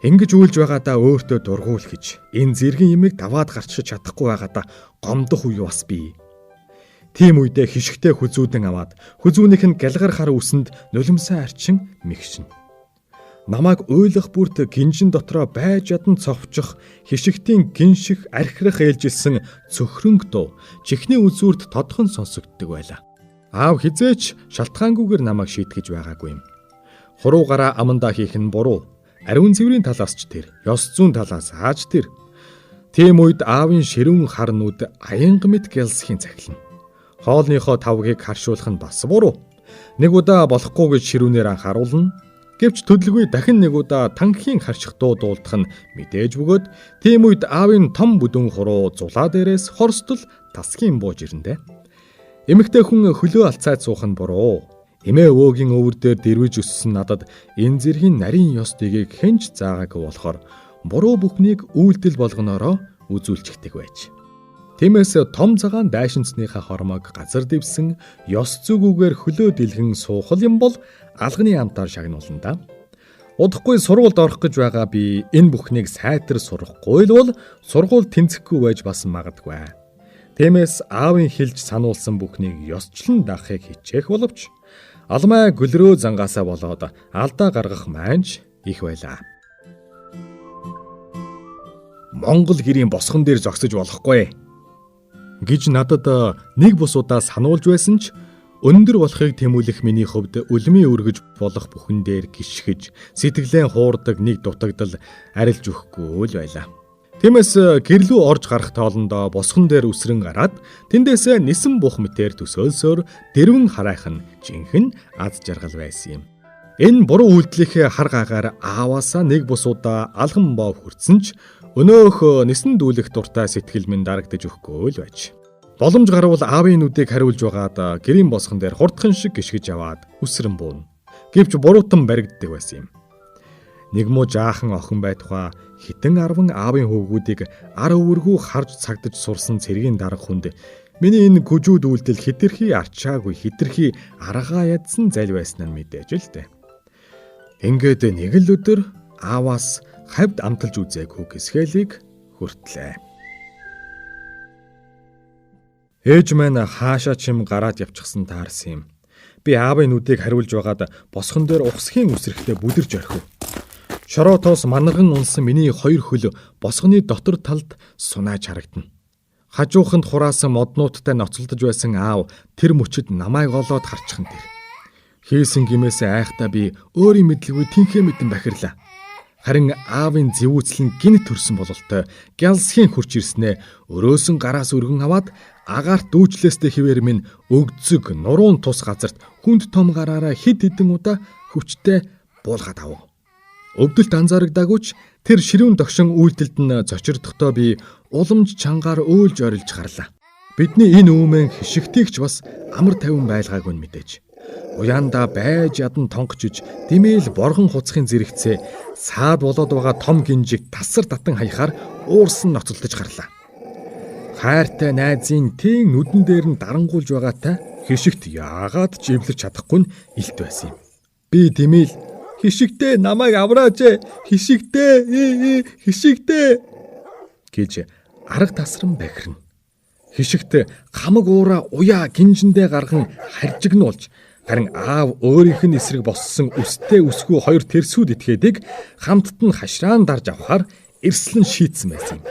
Ингэж үйлж байгаадаа өөртөө дургуул гэж энэ зэргийн имийг даваад гарчиж чадахгүй байгаадаа гомдох үе бас бий. Тийм үедээ хишгтэй хүзүүдэн аваад хүзүүнийх нь галгар хар үсэнд нулимсаа арчин мэгшин. Намайг уйлах бүрт гинжин дотроо байж ядан цовчих хишигтийн гинших архирах ээлжилсэн цөхрөнг дуу чихний үзүүрт тодхон сонсогддог байлаа. Аав хизээч шалтгаангүйгээр намайг шийтгэж байгаагүй юм. Хуруугаараа амандаа хийх нь буруу. Ариун цэврийн талаас ч тэр, ёс зүйн талаас хааж тэр. Тийм үед аавын ширүүн харнууд аянга мэт гялсхийн цахилна. Хоолныхоо тавгийг харшуулах нь бас буруу. Нэг удаа болохгүй гэж ширүүнээр анхааруулна. Гэвч төдөлгүй дахин нэг удаа танххийн харших дуу дуулдах нь мэдээж бөгөөд тийм үед аавын том бүдүүн хуруу зулаа дээрээс хорстол тасгийн бууж ирэндэ. Эмэгтэй хүн хөлөө алцаад суух нь буруу. Эмээ өвөөгийн өвөр дээр дэрвэж өссөн надад энэ зэргийн нарийн ёс дэгийг хэнч заагаагүй болохоор буруу бүхнийг үйлдэл болгоноороо үзүүлчихдэг байж. Тиймээс том цагаан дайшинцныхаа хормог газар дэвсэн ёс зүгүүгээр хөлөө дэлгэн суухал юм бол алганы амтаар шагнуулна да. Удахгүй сургуульд орох гэж байгаа би энэ бүхнийг сайтар сурахгүй л бол сургууль тэнцэхгүй байж бас магадгүй. Тиймээс аавын хэлж сануулсан бүхнийг ёсчлон даахыг хичээх боловч алмай гөлрөө зангаасаа болоод алдаа гаргах майнч их байлаа. Монгол гэрийн босгон дээр зогсож болохгүй гэж надад нэг бус удаа сануулж байсан ч өндөр болохыг тэмүүлэх миний хувьд үлмийн өргөж болох бүхэн дээр гიშгэж сэтгэлээ хуурдаг нэг дутагдал арилж өгөхгүй л байлаа. Тиймээс гэрлүү орж гарах тоолондоо босгон дээр үсрэн гараад тэндээсээ нисэн бух мэтээр төсөөлсөөр дэрвэн харайх нь жинхэнэ аз жаргал байсан юм. Энэ буруу үйлдэлийнхээ хар гагаар ааваасаа нэг бус удаа алхам бов хүрсэн ч өнөөх нисэн дүүлэх дуртай сэтгэл минь дарагдаж өгөхгүй л байж. Боломж гарвал аавын нүдийг хариулж байгаад гэрийн босгон дээр хурдхан шиг гიშгэж аваад үсрэн буун. Гэвч буруутан баригддаг байсан юм. Нэг муу жаахан охин байтугай хитэн 10 аавын хөвгүүдийг ар өвөргөө харж цагдаж сурсан цэргийн дарга хүнд миний энэ гүжүүд үйлдэл хэтэрхий арчаагүй хэтэрхий аргаа ядсан зал байсан нь мэдээж л дээ. Ингээд нэг л өдөр ааваас хавьд амталж үзээгүй гэсгэлийг хүртлээ. Ээж маань хаашаа чим гараад явчихсан таарсан юм. Би аавын нүдийг хариулж байгаад босгон дээр ухсхийн үсрэхтэй бүдэрж орхив. Шороотоос манарган унсан миний хоёр хөл босгоны дотор талд сунааж харагдана. Хажууханд хураасан моднуудтай ноцолдож байсан аав тэр мөчөд намайг олоод харчихсан тэр. Хийсэн гимээсээ айхдаа би өөрийн мэдлгүй тэнхээ мэдэн бахирлаа. Харин аавын зэвүүцэл нь гинт төрсөн бололтой гялсхийн хурч ирснээ өрөөсөн гараас өргөн аваад агаарт дүүжлээстэй хിവэр минь өгдзөг нуруун тус газарт хүнд том гараараа хэд хэдэн удаа хүчтэй буулгаад авав. Өвдөлт анзаарагдаагүйч тэр ширүүн догшин үйлдэлд нь зочирдохдоо би уламж чангаар өөлж орилж гарлаа. Бидний энэ өвмэн хишигтийгч бас амар тайван байлгаагүй мэдээж. Уяанда байж ядан тонгочж димээл боргон хуцхын зэрэгцээ саад болоод байгаа том гинжиг тасар татан хаяхаар уурсан ноцолдож гарлаа. Хайртай найзын тийм нүдэн дээр нь дарангуулж байгаатай хишигт яагаад ч эвлэрч чадахгүй нь илт байсан юм. Би димээл хишигтээ намайг авраач хишигтээ гэж арга тасран бахирна. Хишигт хамаг уура уяа гинжиндээ гарган харжигнуулж харин аав өөрийнх нь эсрэг боссон өстэй өсгөө хоёр тэрсүүд итгээдэг хамтд нь хашраан дарж авахаар эрслэн шийтсэн байсан юм.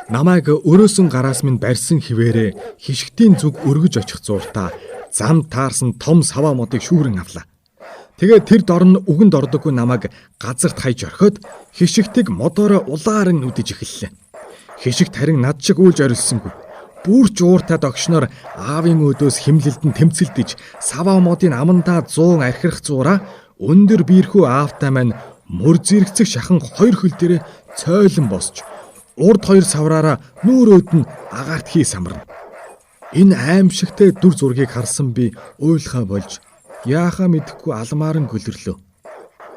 Намайг өрөөсөн гараас минь барьсан хിവэрээ хишгтийн зүг өргөж очих зууртаа зам таарсан том саваа модыг шүүрэн авлаа. Тэгээд тэр дор нь үгэнд ордоггүй намайг газарт хаяж орхиод хишигтийг модоороо улааран нүдэж эхэллээ. Хишигт харин над шиг үйлж орилсонгүй. Бүрч ууртай догшноор аавын өдөөс химлэлдэн тэмцэлдэж саваа модын амандаа 100 архирах зуураа өндөр биерхүү аавтай маань мөр зэрэгцэх шахан хоёр хөл дээрээ цойлон босч урд хоёр савраараа нүүрөөд нь агаарт хий самарна. Энэ аимшигтэй дүр зургийг харсан би уйлхаа болж яахаа мэдэхгүй алмааран гөлөрлөө.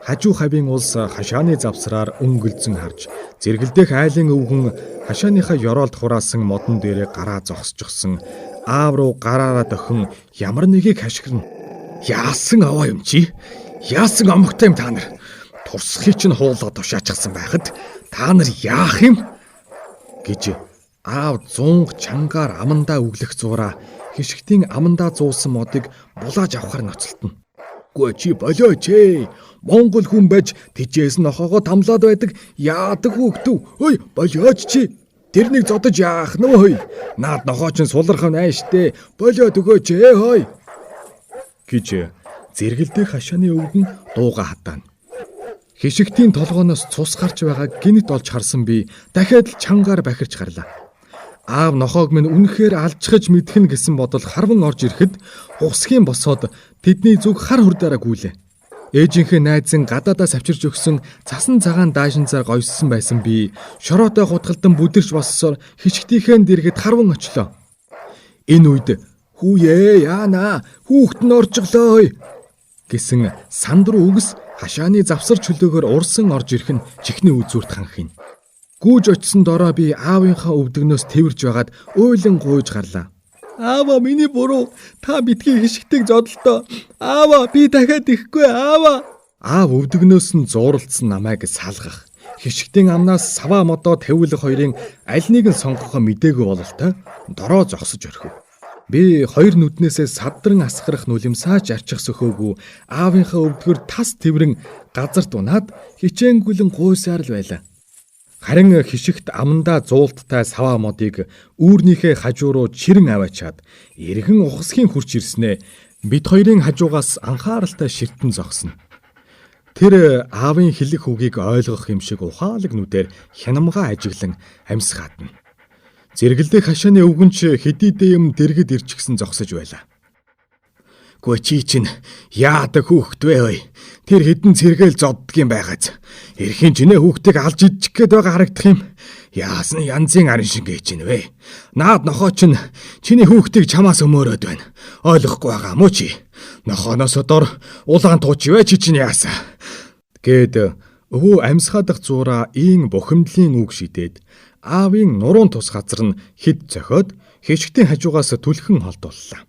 Хажуу хавийн улс хашааны завсраар өнгөлзөн харж зэргэлдэх айлын өвгөн хашааныхаа ёроолд хураасан модон дээрээ гараа зогсчихсон аав руу гараараа дохин ямар нэгийг хашгирна. Яасан аваа юм чи? Яасан омогтой юм та нар? хурсхий чинь хуулга тушаачсан байхад та нар яах юм гэж аав зунг чангаар амандаа өглөх зураа хишгтийн амандаа зуусан модыг булааж авахар ноцолтно. Гүй чи болооч ээ. Монгол хүн байж тижээс нохоогоо тамлаад байдаг яадаг хүүхдв. Ой болооч чи. Тэрнийг зодож яах нөө хөөе. Наад нохоо чин сулархав найштэй. Болоод өгөөч ээ хөөе. гэж зэргэлдэх хашааны өвгөн дууга хатаана. Хишигтийн толгооноос цус гарч байгааг гинт олж харсан би дахиад л чангаар бахирч гарлаа. Аав нохоог минь үнэхээр алжхаж мэдхэн гэсэн бодол харван орж ирэхэд ухсхийн босоод тэдний зүг хар хурдаараа гүйлээ. Ээжийнхээ найзан гадаадаас авчирч өгсөн цасан цагаан даашинзаар гойссон байсан би шороотой хутгалдан бүдэрч боссоор хишгтийнхээ дэргэд харван очлоо. Энэ үед "Хүүе яана хүүхэд нь оржглоо" гэсэн сандруу үгс хашааны завсар чөлөөгөр урсан орж ирэх нь чихний үзүүрт ханхин. Гүүж очсон дороо би аавынхаа өвдгнөөс тэрж байгаад уйлан гуйж гарлаа. "Аава миний буруу. Та битгий хишгтийг зодолтоо. Аава би дахиад ихгүй аава." Аав өвдгнөөс нь зууралдсан намайг салгах. Хишгтийн амнаас саваа модоо тавиулах хоёрын аль нэг нь сонгохоо мдээгүй бололтой дороо зогсож орхив. Би хоёр нүднээсээ садран асгарах нүлэмсаач арчих сөхөөгүй аавынхаа өвдгөр тас тэрэн газарт унаад хичээнгүлэн гуйсаар л байлаа. Харин хишигт амандаа зуулттай саваа модыг үүрнийхээ хажуу руу чирэн аваачаад эргэн ухасхийн хурч ирснээ бид хоёрын хажуугаас анхааралтай ширтэн зогсно. Тэр аавын хэлэх үгийг ойлгох юм шиг ухаалаг нүдээр хянамгаа ажиглан амьсах хатна. Зэргэлдэх хашааны өвгөн ч хэдийдээ юм дэргэд ирчихсэн зогсож байлаа. "Гүй чи чинь яадаг хүүхэд вэ ой. Тэр хідэн цэргээл зоддгийм байгааз. Эрхийн жинэ хүүхдийг алж идчих гээд байгаа харагдах юм. Яасан янзын арын шиг гэж байна вэ? Наад нохоо чинь чиний хүүхдийг чамаас өмөөрөөд байна. Ойлгохгүй байгаа мó чи. Нохооноос дор улаан тууч вэ чи чинь яасан?" гэд өвөө амьсгаадах зураа ийн бухимдлын үг шидээд аавын нуруунд тус газар нь хэд зохиод хишгтийн хажуугаас түлхэн холдууллаа.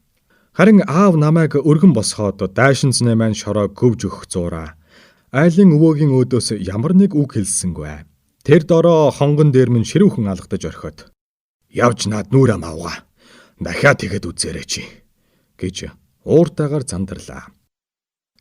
Харин аав намайг өргөн босгоод даашинзны маань шороо гөвж өгөх зураа айлын өвөөгийн өөдөөс ямар нэг үг хэлсэнгүй. Тэр дороо хонгон дээр минь ширүүхэн алгадаж орхиод "Явж наад нүрэ маавга. Дахиад тэгэд үзээрэй чи" гэж ууртайгаар зандарлаа.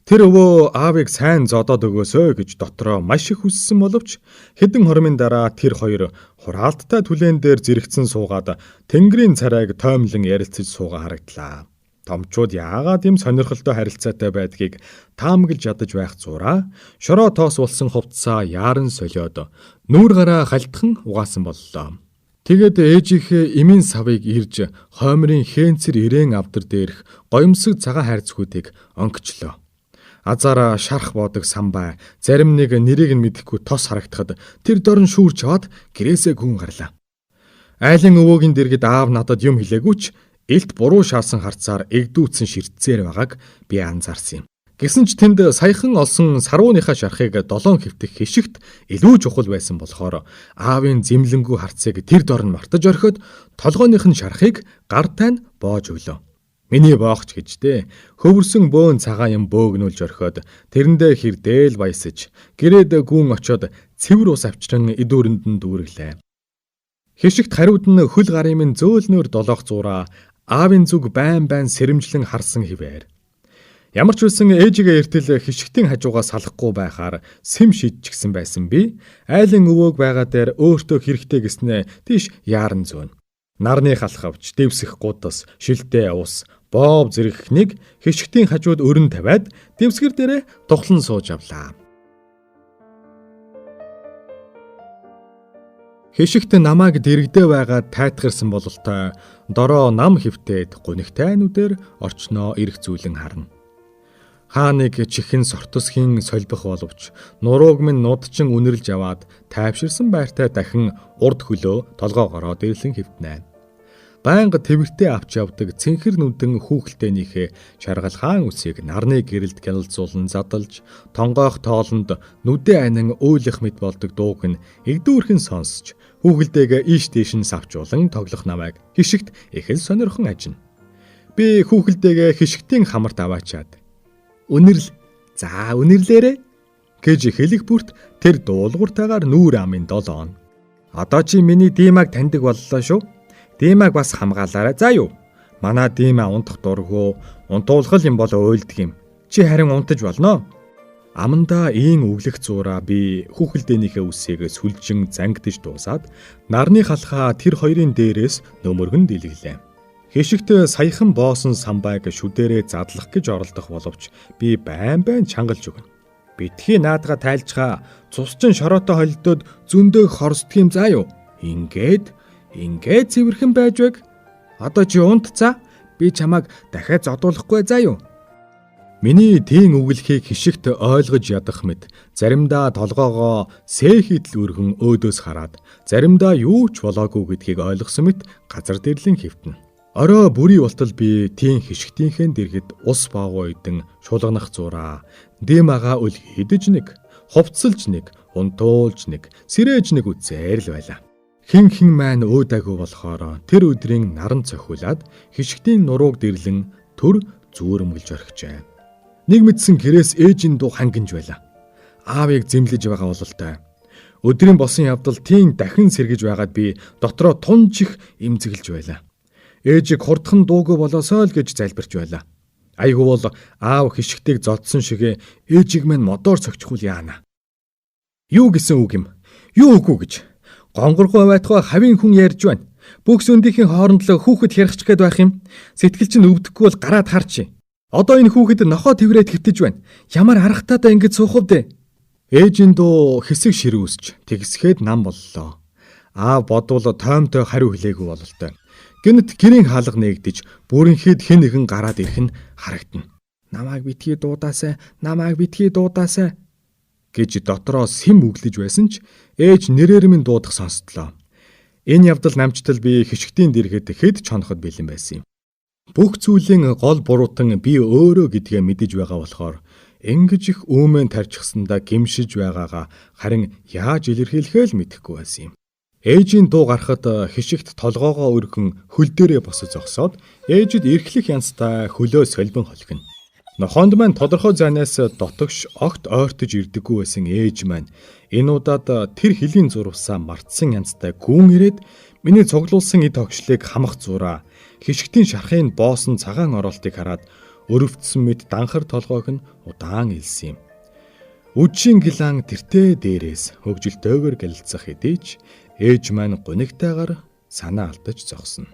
Тэр өвөө аавыг сайн зодоод өгөөсэй гэж дотроо маш их хүссэн боловч хэдэн хормын дараа тэр хоёр хураалттай түлэн дээр зэрэгцэн суугаад тэнгэрийн царайг тоомлон ярилцаж суугаа харагдлаа. Томчууд яагаад юм сонирхолтой харилцаатай байдгийг таамаглаж ядаж байх зураа шороо тоос болсон хувцсаа яаран солиод нүүр гараа хальтхан угаасан боллоо. Тэгээд ээжийнхээ эмийн савыг ирж хоймрын хээнцэр ирээн авдар дээрх гоёмсог цагаан хайрцгүүдийг онгичлоо. Азаараа шарах боодог самбай зарим нэг нэрийг нь мэдэхгүй тос харагдахад тэр дорн шүүрч аваад гэрээсээ гүн гарлаа. Айлын өвөөгийн дэргэд аав надад юм хэлээгүйч элт буруу шаасан харцаар эгдүүцэн ширтсээр байгааг би анзаарсан юм. Гэсэн ч тэнд саяхан олсон сарууныхаа шархыг 7 хэвтэх хишигт илүү чухал байсан болохоор аавын зэмлэнгүү харцыг тэр дор нь мартаж орхиод толгойных нь шархыг гартай нь боож өглөө. Миний боогч гэжтэй хөвөрсөн бөөн цагаан юм бөөгнүүлж орхиод тэрэндээ хэрдээл баясаж гэрээд гүн очоод цэвэр ус авчран эдүүрэнд нь дүүрэглээ. Хишигт хариуд нь хөл гарын минь зөөлнөр долоох зураа аавын зүг байн сэрэмжлэн харсан хിവэр. Ямар ч үсэн ээжигээ эртэл хишгтийн хажуугаа салахгүй байхаар сэм шидчихсэн байсан би айлын өвөөг байгаа дээр өөртөө хэрэгтэй гэснээ тийш яаран зөөн. Нарны халхавч, дэвсэх гудас, шилтэй ус, боов зэрэгхнийг хишгтийн хажууд өрн тавиад дэвсгэр дээрээ тухлан сууж авлаа. Хишигт намайг дэрэгдээ байгаад тайтгарсан бололтой дороо нам хөвтээд гунигтай нүдээр орчноо ирэх зүйлэн харна. Хааныг чихэн сортосхийн солбох боловч нурууг минь нудчин үнэрлж аваад тайвширсан байртай дахин урд хөлөө толгоогоороо дэрлэн хөвтнэ. Байнга твэртээ авч явдаг цэнхэр нүдэн хүүхэлтэйнийхээ шаргалхаан үсийг нарны гэрэлд гялалзуулан задалж, тонгоох тоолонд нүдэн анин өөлөх мэд болдог дууг нь эгдүүрхэн сонсч, хүүхэлтэйгээ ийш тийш нь савчуулан тоглох намайг хишигт их л сонирхон ажина. Би хүүхэлтэйгээ хишигтийн хамарт аваачаад "Үнэрл. За үнэрлээрэ" гэж хэлэх бүрт тэр дуулууртайгаар нүүр амын 7 он. Одоо чи миний Димаг таньдаг боллоо шүү. Димаг бас хамгаалаарай. За юу? Манай Дима унтах дурггүй, унтуулгал юм бол уйлдаг юм. Чи харин унтаж болно. Амандаа ийн өглөх зуураа би хүүхэлдээнийхээ үсээг сүлжин зангидж дуусаад нарны халхаа тэр хоёрын дээрээс нөмөргөн дэлгэлээ. Хишигт саяхан боосон самбайг шүдэрээ задлах гэж оролдох боловч би байн чангалж өгнө. Битгий наадга тайлцгаа цусчин шороотой холдоод зөндөө хорсдгийм заа юу. Ингээд цэвэрхэн байж байг. Одоо чи унт цаа. Би чамайг дахиад зодуулахгүй заа юу. Миний тийм үгэлхийг хишигт ойлгож ядах мэт заримдаа толгоогоо сээхидл өргөн өөдөөс хараад заримдаа юу ч болоогүй гэдгийг ойлгосон мэт газар дэрлэн хэвтэнэ. Орой бүрий болтол би тийм хишгтийнхээ дэргэд ус баавуу идэн шулганах зураа Димагаа үл хидэж нэг, хувцалж нэг, унтуулж нэг, сэрээж нэг үзээр л байлаа. Хин маань өөдаагүй болохоор тэр өдрийн наран цохиулаад хишгтийн нурууг дэрлэн төр зүүрмгэлж орхижээ. Нэг мэдсэн гэрээс ээжийн дуу хангинж байла. Аавыг зэмлэж байгаа бололтой. Өдрийн босон явдал тийм дахин сэргэж байгаад би дотроо тунжих эмзэглэж байла. Ээжийг хурдхан дуугүй болоосоо л гэж залбирч байла. Айгүй бол аав хишгтийг зодсон шиг ээжийг мань модоор цогчхуул яана. Юу гэсэн үг юм? Юу үгүй гэж. Гонгоргоо байтугай хавийн хүн ярьж байна. Бүх зөндийнхээ хооронд л хүүхэд ярих гээд байх юм. Сэтгэл чинь өвдөхгүй бол гараад харч. Одоо энэ хүүхэд нохоо тэврээд хитэж байна. Ямар харахтаадаа ингэж суух вэ? Ээжийн дуу хэсэг ширүүсч тэгсгээд нам боллоо. Аав бодвол тоймтой хариу хэлээгүй бололтой. Гэнэт гэрийн хаалга нээгдэж бүрэнхэд хэн нэгэн гараад ирэх нь харагдана. Намайг битгий дуудаасай гэж дотроо сэм үглэж байсан ч ээж нэрээр минь дуудах сонсдлоо. Энэ явдал намжтал би хишгтийн дэргэд хэд чоноход бэлэн байсан юм. Бүх зүйлийн гол буруутан би өөрөө гэдгээ мэдэж байгаа болохоор ингэж их үүмэн тарьчихсандаа гимшиж байгаагаа харин яаж илэрхийлэхээ л мэдэхгүй байсан юм. Ээжийн дуу гарахад хишигт толгоогоо өргөн хөл дээрээ босож зогсоод ээжид эрхлэх янзтай хөлөө солбин холхино. Нохоонд маань тодорхой зайнаас дотогш огт ойртож ирдэггүй байсан ээж маань энэ удаад тэр хөлийн зурвсаа мартсан янзтай гүн ирээд миний цуглуулсан эд огшлыг хамах зураа хишгтийн шархын боосон цагаан оролтыг хараад өрөвдсөн мэд данхар толгойг нь удаан илсэн юм. Үжийн гилан тэртээ дээрээс хөгжилтэйгээр гэлэлцэх хэдий ч ээж маань гунигтайгаар санаа алдаж зогсоно.